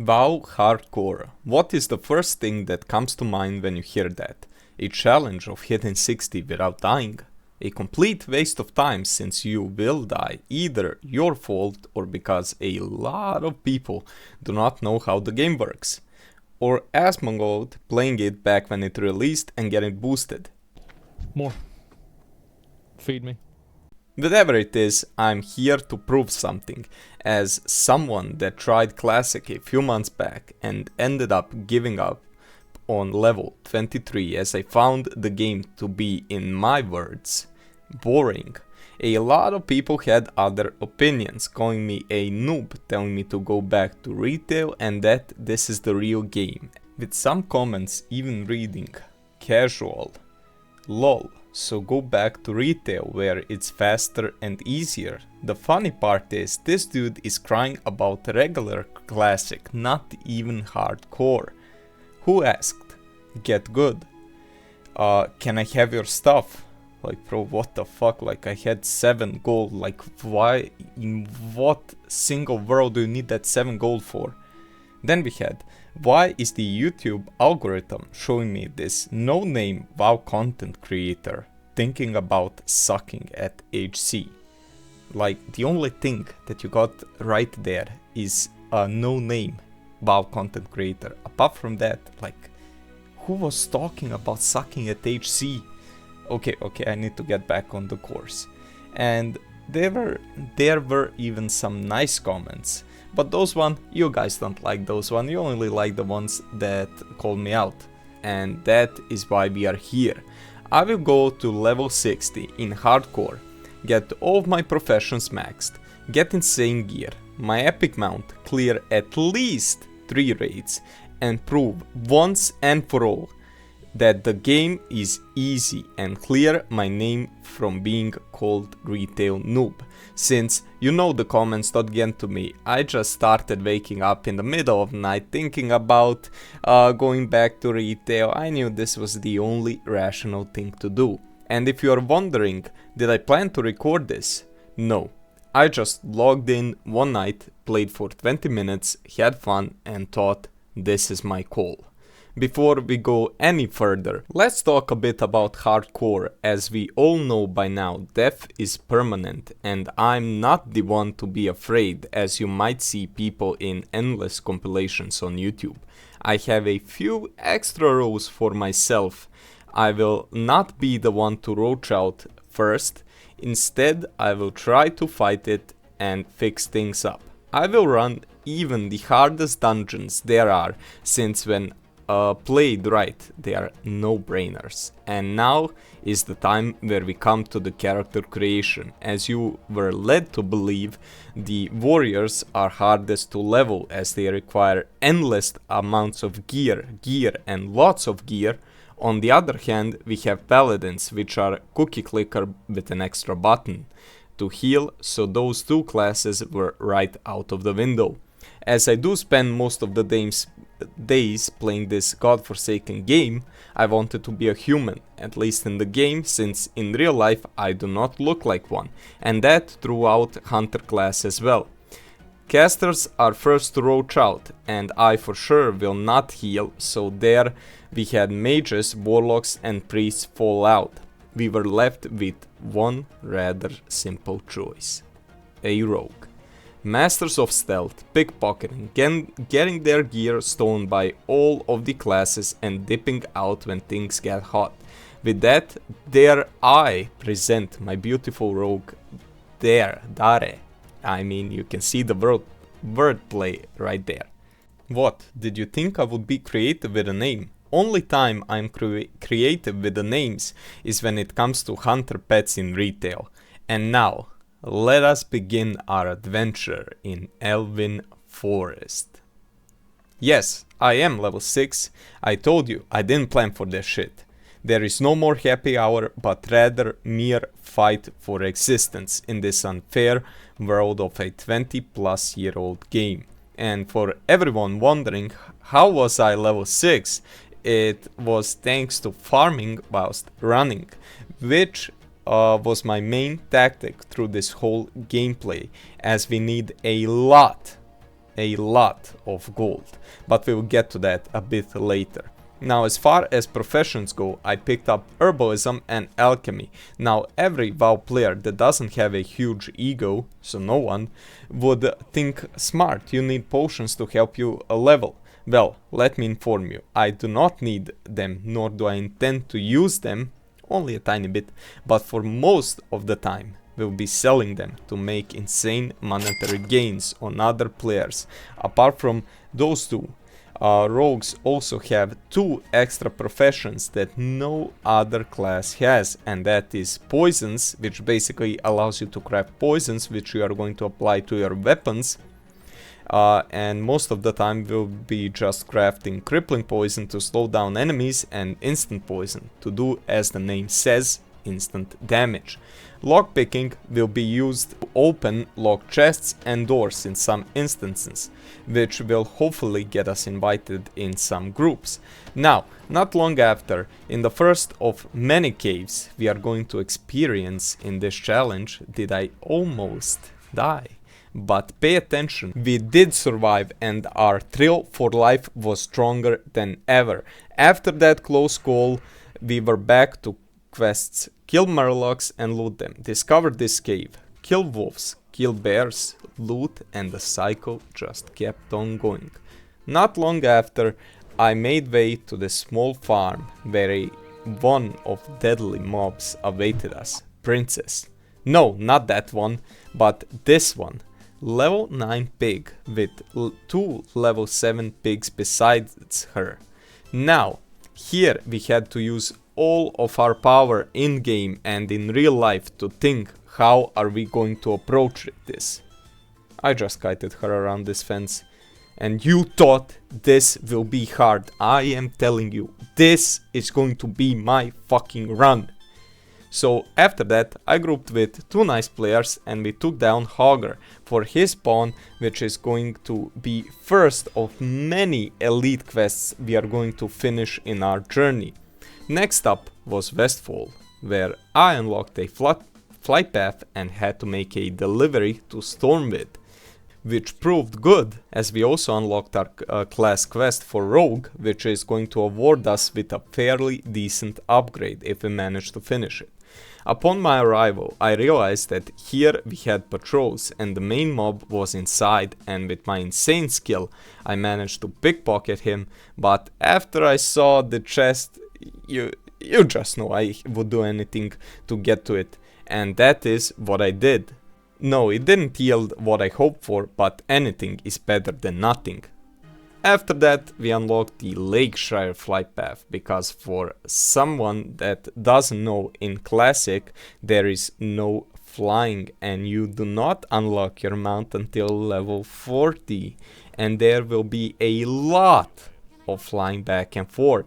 WoW Hardcore. What is the first thing that comes to mind when you hear that? A challenge of hitting 60 without dying? A complete waste of time since you will die, either your fault or because a lot of people do not know how the game works. Or Asmongold playing it back when it released and getting boosted. More. Feed me. Whatever it is, I'm here to prove something, as someone that tried Classic a few months back and ended up giving up on level 23 as I found the game to be, in my words, boring. A lot of people had other opinions, calling me a noob, telling me to go back to retail and that this is the real game, with some comments even reading casual, lol. So go back to retail where it's faster and easier. The funny part is this dude is crying about regular classic, not even hardcore. Who asked? Get good. Can I have your stuff? Like, bro, what the fuck? Like, I had 7 gold. Like, why? In what single world do you need that 7 gold for? Then we had, why is the YouTube algorithm showing me this no-name WoW content creator thinking about sucking at HC? Like, the only thing that you got right there is a no-name WoW content creator. Apart from that, like, who was talking about sucking at HC? Okay, I need to get back on the course. And there were even some nice comments. But those one, you guys don't like those one, you only like the ones that call me out. And that is why we are here. I will go to level 60 in hardcore, get all of my professions maxed, get insane gear, my epic mount, clear at least 3 raids, and prove once and for all that the game is easy and clear my name from being called retail noob. Since you know the comments don't get to me, I just started waking up in the middle of the night thinking about going back to retail. I knew this was the only rational thing to do. And if you are wondering, did I plan to record this? No. I just logged in one night, played for 20 minutes, had fun and thought this is my call. Before we go any further, let's talk a bit about hardcore. As we all know by now, death is permanent and I'm not the one to be afraid, as you might see people in endless compilations on YouTube. I have a few extra rows for myself. I will not be the one to roach out first. Instead, I will try to fight it and fix things up. I will run even the hardest dungeons there are, since when played right, they are no-brainers. And now is the time where we come to the character creation. As you were led to believe, the warriors are hardest to level as they require endless amounts of gear and lots of gear. On the other hand, we have paladins, which are cookie clicker with an extra button to heal, so those two classes were right out of the window. As I do spend most of the days playing this godforsaken game, I wanted to be a human, at least in the game, since in real life I do not look like one, and that throughout hunter class as well. Casters are first to roach out, and I for sure will not heal, so there we had mages, warlocks and priests fall out. We were left with one rather simple choice: a rogue. Masters of stealth, pickpocketing, getting their gear stolen by all of the classes and dipping out when things get hot. With that, there I present my beautiful rogue, Dare. I mean, you can see the wordplay right there. What, did you think I would be creative with a name? Only time I'm creative with the names is when it comes to hunter pets in retail. And now, let us begin our adventure in Elwynn Forest. Yes, I am level 6. I told you, I didn't plan for this shit. There is no more happy hour, but rather mere fight for existence in this unfair world of a 20-plus-year-old game. And for everyone wondering, how was I level 6? It was thanks to farming whilst running, which was my main tactic through this whole gameplay, as we need a lot a lot of gold, but we will get to that a bit later. Now, as far as professions go, I picked up herbalism and alchemy. Now, every WoW player that doesn't have a huge ego, so no one, would think smart, you need potions to help you level. Well, let me inform you, I do not need them, nor do I intend to use them, only a tiny bit, but for most of the time we'll be selling them to make insane monetary gains on other players. Apart from those two, rogues also have 2 extra professions that no other class has, and that is poisons, which basically allows you to craft poisons which you are going to apply to your weapons, and most of the time we'll be just crafting crippling poison to slow down enemies and instant poison to do, as the name says, instant damage. Lockpicking will be used to open locked chests and doors in some instances, which will hopefully get us invited in some groups. Now, not long after, in the first of many caves we are going to experience in this challenge, did I almost die. But pay attention, we did survive and our thrill for life was stronger than ever. After that close call, we were back to quests: kill murlocs and loot them, discover this cave, kill wolves, kill bears, loot, and the cycle just kept on going. Not long after, I made way to the small farm where one of deadly mobs awaited us. Princess. No, not that one, but this one. Level 9 pig with 2 level 7 pigs besides her. Now, here we had to use all of our power in game and in real life to think how are we going to approach this. I just kited her around this fence, and you thought this will be hard. I am telling you, this is going to be my fucking run. So after that, I grouped with 2 nice players and we took down Hogger for his pawn, which is going to be first of many elite quests we are going to finish in our journey. Next up was Westfall, where I unlocked a flight path and had to make a delivery to Stormwind, which proved good, as we also unlocked our class quest for Rogue, which is going to award us with a fairly decent upgrade if we manage to finish it. Upon my arrival, I realized that here we had patrols and the main mob was inside, and with my insane skill I managed to pickpocket him, but after I saw the chest, you just know I would do anything to get to it, and that is what I did. No, it didn't yield what I hoped for, but anything is better than nothing. After that, we unlocked the Lakeshire flight path, because for someone that doesn't know, in Classic there is no flying and you do not unlock your mount until level 40, and there will be a lot of flying back and forth.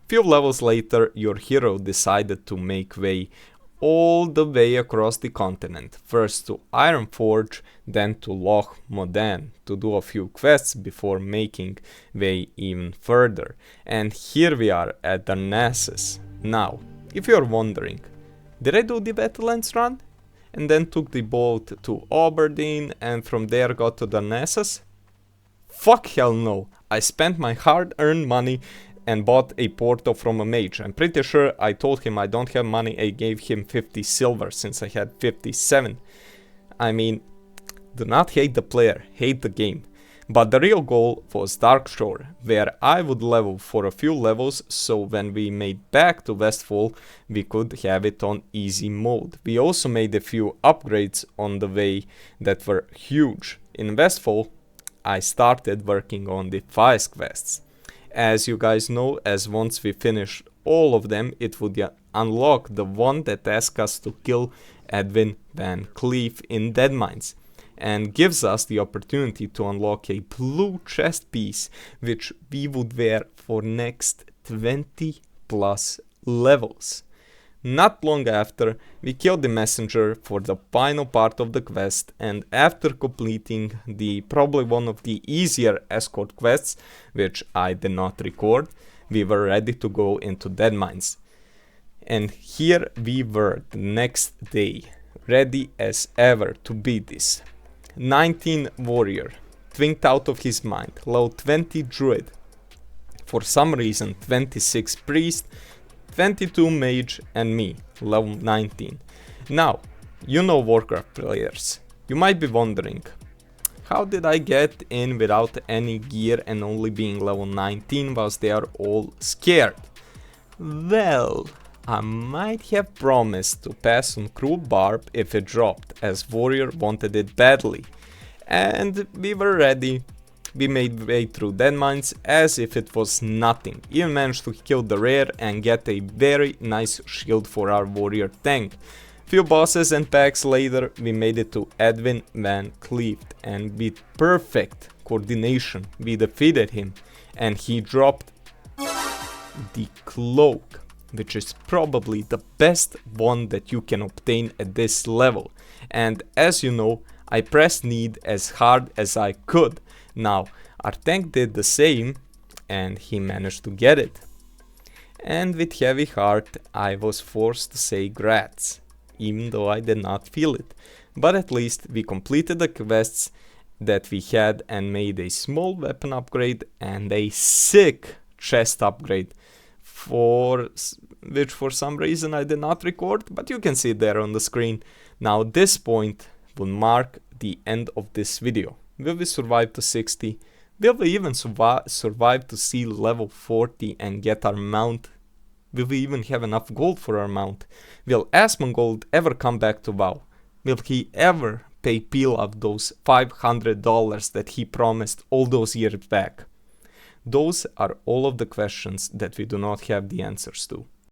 Few levels later, your hero decided to make way all the way across the continent, first to Ironforge, then to Loch Modan, to do a few quests before making way even further. And here we are at Darnassus. Now, if you're wondering, did I do the Battlelands run? And then took the boat to Aberdeen and from there got to Darnassus? Fuck hell no! I spent my hard-earned money and bought a portal from a mage. I'm pretty sure I told him I don't have money. I gave him 50 silver since I had 57. I mean, do not hate the player, hate the game. But the real goal was Darkshore, where I would level for a few levels, so when we made back to Westfall, we could have it on easy mode. We also made a few upgrades on the way that were huge. In Westfall, I started working on the 5 quests. As you guys know, as once we finish all of them, it would unlock the one that asks us to kill Elwynn VanCleef in Deadmines, and gives us the opportunity to unlock a blue chest piece, which we would wear for next 20 plus levels. Not long after, we killed the messenger for the final part of the quest, and after completing the probably one of the easier escort quests, which I did not record, we were ready to go into Deadmines. And here we were the next day, ready as ever to beat this. 19 warrior, twinked out of his mind. Level 20 druid. For some reason 26 priest, 22 mage and me, level 19. Now, you know Warcraft players. You might be wondering, how did I get in without any gear and only being level 19 whilst they are all scared? Well, I might have promised to pass on Cruel Barb if it dropped, as Warrior wanted it badly. And we were ready. We made way through Deadmines as if it was nothing. Even managed to kill the rare and get a very nice shield for our Warrior tank. Few bosses and packs later, we made it to Elwynn VanCleef, and with perfect coordination we defeated him, and he dropped the cloak, which is probably the best one that you can obtain at this level. And as you know, I pressed need as hard as I could. Now, our tank did the same, and he managed to get it. And with heavy heart, I was forced to say grats, even though I did not feel it. But at least we completed the quests that we had and made a small weapon upgrade and a sick chest upgrade, which for some reason I did not record, but you can see it there on the screen. Now this point will mark the end of this video. Will we survive to 60? Will we even survive to see level 40 and get our mount? Will we even have enough gold for our mount? Will Asmongold ever come back to WoW? Will he ever pay Pilaf those $500 that he promised all those years back? Those are all of the questions that we do not have the answers to.